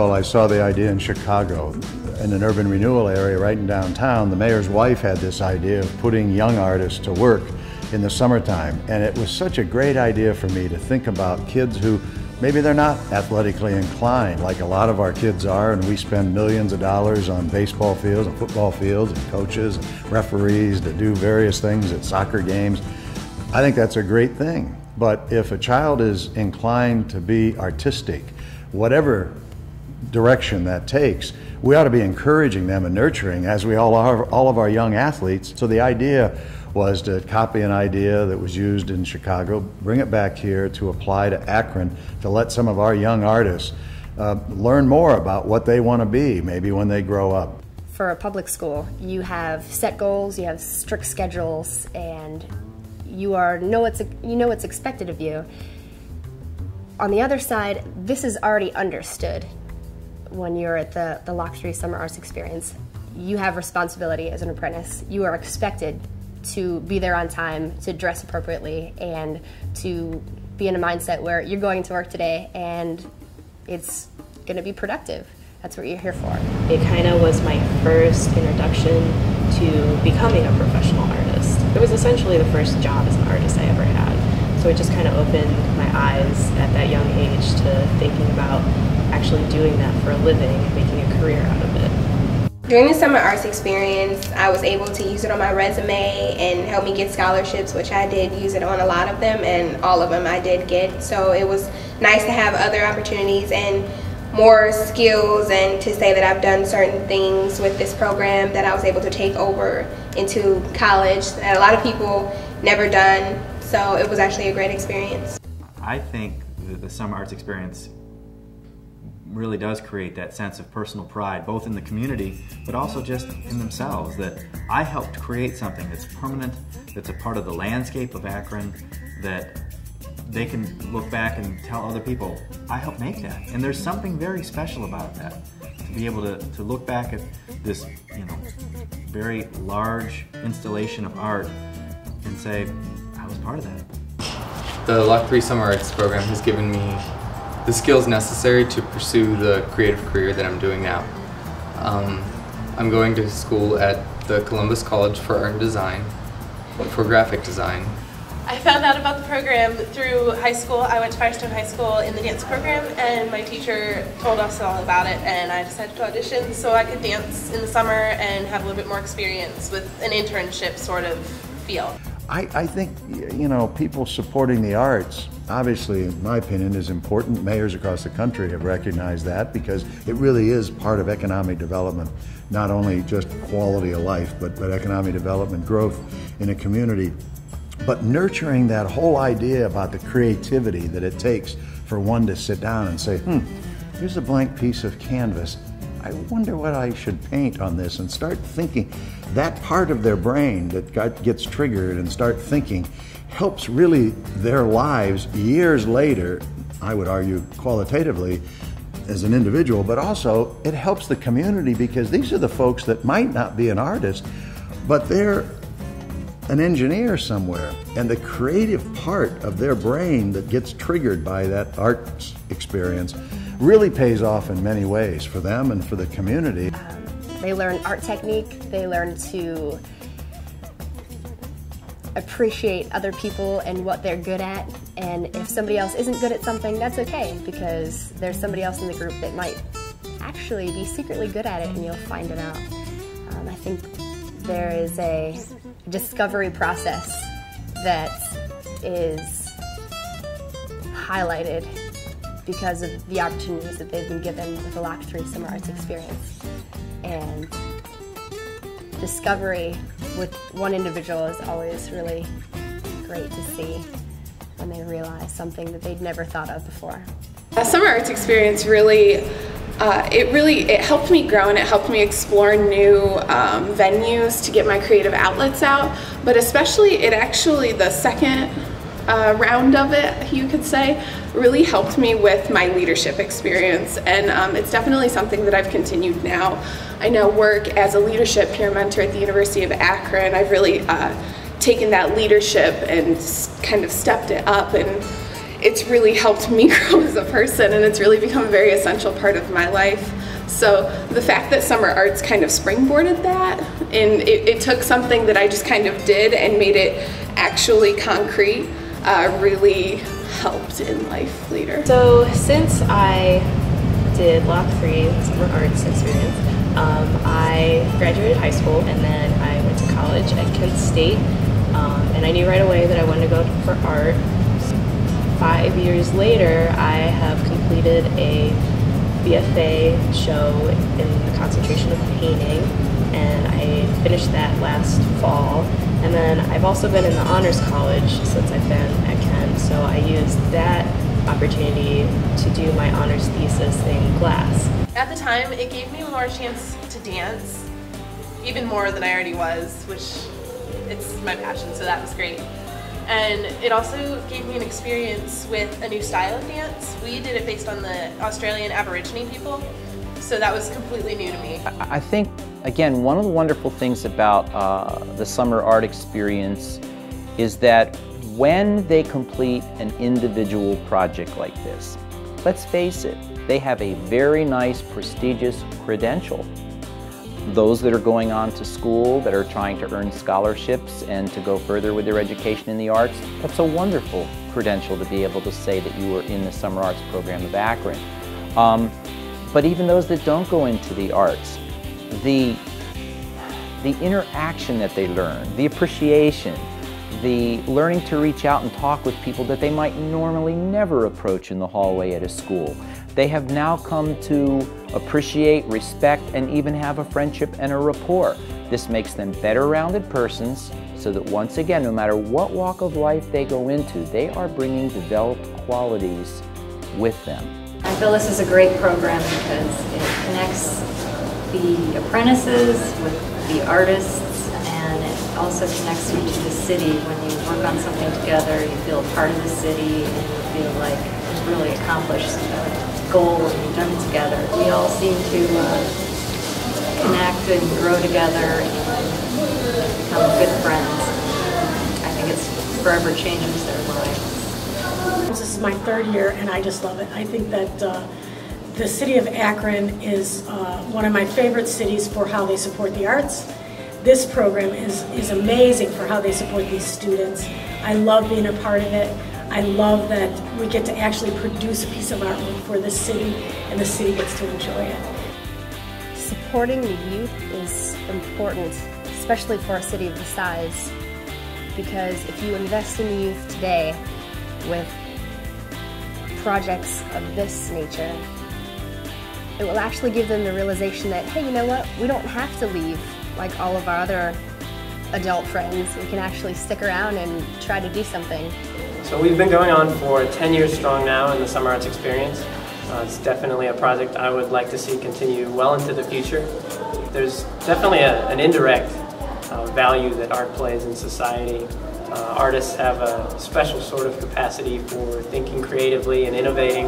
ago, I saw the idea in Chicago, in an urban renewal area right in downtown. The mayor's wife had this idea of putting young artists to work in the summertime. And it was such a great idea for me to think about kids who maybe they're not athletically inclined like a lot of our kids are, and we spend millions of dollars on baseball fields and football fields and coaches and referees to do various things at soccer games. I think that's a great thing. But if a child is inclined to be artistic, whatever direction that takes, we ought to be encouraging them and nurturing, as we all are, all of our young athletes. So the idea was to copy an idea that was used in Chicago, bring it back here to apply to Akron, to let some of our young artists learn more about what they want to be, maybe when they grow up. For a public school, you have set goals, you have strict schedules, and you know what's expected of you. On the other side, this is already understood when you're at the Lock 3 Summer Arts Experience. You have responsibility as an apprentice. You are expected to be there on time, to dress appropriately, and to be in a mindset where you're going to work today and it's going to be productive. That's what you're here for. It kind of was my first introduction to becoming a professional artist. It was essentially the first job as an artist I ever had. So it just kind of opened my eyes at that young age to thinking about actually doing that for a living and making a career out of it. During the summer arts experience, I was able to use it on my resume and help me get scholarships, which I did use it on a lot of them, and all of them I did get. So it was nice to have other opportunities and more skills, and to say that I've done certain things with this program that I was able to take over into college that a lot of people never done. So it was actually a great experience. I think that the summer arts experience really does create that sense of personal pride, both in the community, but also just in themselves, that I helped create something that's permanent, that's a part of the landscape of Akron, that they can look back and tell other people, I helped make that. And there's something very special about that, to be able to look back at this, very large installation of art and say, I was part of that. The Lock 3 Summer Arts program has given me the skills necessary to pursue the creative career that I'm doing now. I'm going to school at the Columbus College for Art and Design for graphic design. I found out about the program through high school. I went to Firestone High School in the dance program, and my teacher told us all about it, and I decided to audition so I could dance in the summer and have a little bit more experience with an internship sort of feel. I think, people supporting the arts, obviously, in my opinion, is important. Mayors across the country have recognized that because it really is part of economic development, not only just quality of life, but economic development, growth in a community. But nurturing that whole idea about the creativity that it takes for one to sit down and say, here's a blank piece of canvas. I wonder what I should paint on this, and start thinking. That part of their brain that gets triggered and start thinking helps really their lives years later, I would argue qualitatively as an individual, but also it helps the community, because these are the folks that might not be an artist, but they're an engineer somewhere, and the creative part of their brain that gets triggered by that arts experience really pays off in many ways for them and for the community. They learn art technique, they learn to appreciate other people and what they're good at, and if somebody else isn't good at something, that's okay, because there's somebody else in the group that might actually be secretly good at it, and you'll find it out. I think there is a discovery process that is highlighted because of the opportunities that they've been given with the Lock 3 Summer Arts Experience. And discovery with one individual is always really great to see when they realize something that they'd never thought of before. Summer Arts Experience really it helped me grow, and it helped me explore new venues to get my creative outlets out, but especially the second round of it, you could say, really helped me with my leadership experience, and it's definitely something that I've continued now. I now work as a leadership peer mentor at the University of Akron. I've really taken that leadership and kind of stepped it up, and it's really helped me grow as a person, and it's really become a very essential part of my life. So the fact that summer arts kind of springboarded that, and it took something that I just kind of did and made it actually concrete, really helped in life later. So since I did Block 3 Summer Arts Experience, I graduated high school and then I went to college at Kent State, and I knew right away that I wanted to go for art. 5 years later, I have completed a BFA show in the concentration of painting, and I finished that last fall. And then I've also been in the honors college since I've been at Kent, so I used that opportunity to do my honors thesis in glass. At the time, it gave me more chance to dance, even more than I already was, which it's my passion, so that was great. And it also gave me an experience with a new style of dance. We did it based on the Australian Aborigine people, so that was completely new to me. I think, again, one of the wonderful things about the summer art experience is that when they complete an individual project like this, let's face it, they have a very nice, prestigious credential. Those that are going on to school, that are trying to earn scholarships and to go further with their education in the arts, that's a wonderful credential to be able to say that you were in the Summer Arts program of Akron. But even those that don't go into the arts, the interaction that they learn, the appreciation, the learning to reach out and talk with people that they might normally never approach in the hallway at a school. They have now come to appreciate, respect, and even have a friendship and a rapport. This makes them better-rounded persons, so that once again, no matter what walk of life they go into, they are bringing developed qualities with them. I feel this is a great program because it connects the apprentices with the artists, and it also connects you to the city. When you work on something together, you feel part of the city, and you feel like you've really accomplished the goal and you've done it together. We all seem to connect and grow together and become good friends. I think it's forever changes their lives. This is my third year and I just love it. I think that the city of Akron is one of my favorite cities for how they support the arts. This program is amazing for how they support these students. I love being a part of it. I love that we get to actually produce a piece of artwork for the city, and the city gets to enjoy it. Supporting the youth is important, especially for a city of this size, because if you invest in the youth today with projects of this nature, it will actually give them the realization that, hey, you know what, we don't have to leave like all of our other adult friends. We can actually stick around and try to do something. So we've been going on for 10 years strong now in the Summer Arts Experience. It's definitely a project I would like to see continue well into the future. There's definitely an indirect value that art plays in society. Artists have a special sort of capacity for thinking creatively and innovating,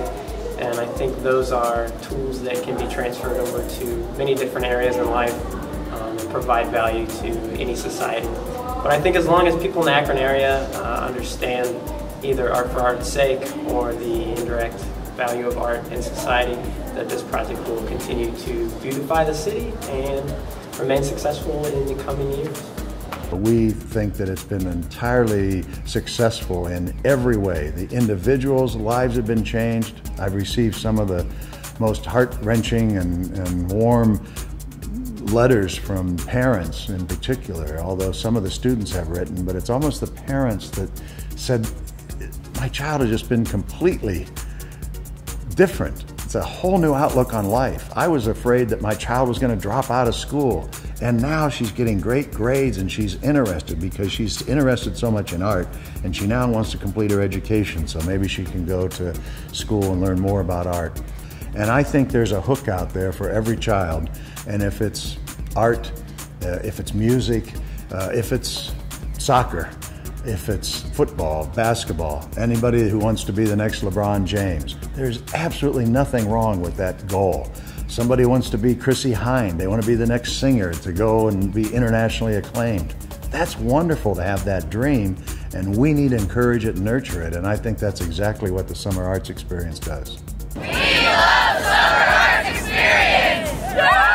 and I think those are tools that can be transferred over to many different areas in life and provide value to any society. But I think as long as people in the Akron area understand either art for art's sake or the indirect value of art in society, that this project will continue to beautify the city and remain successful in the coming years. We think that it's been entirely successful in every way. The individuals' lives have been changed. I've received some of the most heart-wrenching and warm letters from parents in particular, although some of the students have written, but it's almost the parents that said, my child has just been completely different. It's a whole new outlook on life. I was afraid that my child was going to drop out of school, and now she's getting great grades and she's interested because she's interested so much in art, and she now wants to complete her education, so maybe she can go to school and learn more about art. And I think there's a hook out there for every child, and if it's art, if it's music, if it's soccer, if it's football, basketball, anybody who wants to be the next LeBron James, there's absolutely nothing wrong with that goal. Somebody wants to be Chrissy Hynde, they want to be the next singer to go and be internationally acclaimed. That's wonderful to have that dream, and we need to encourage it and nurture it, and I think that's exactly what the Summer Arts Experience does. We love Summer Arts Experience!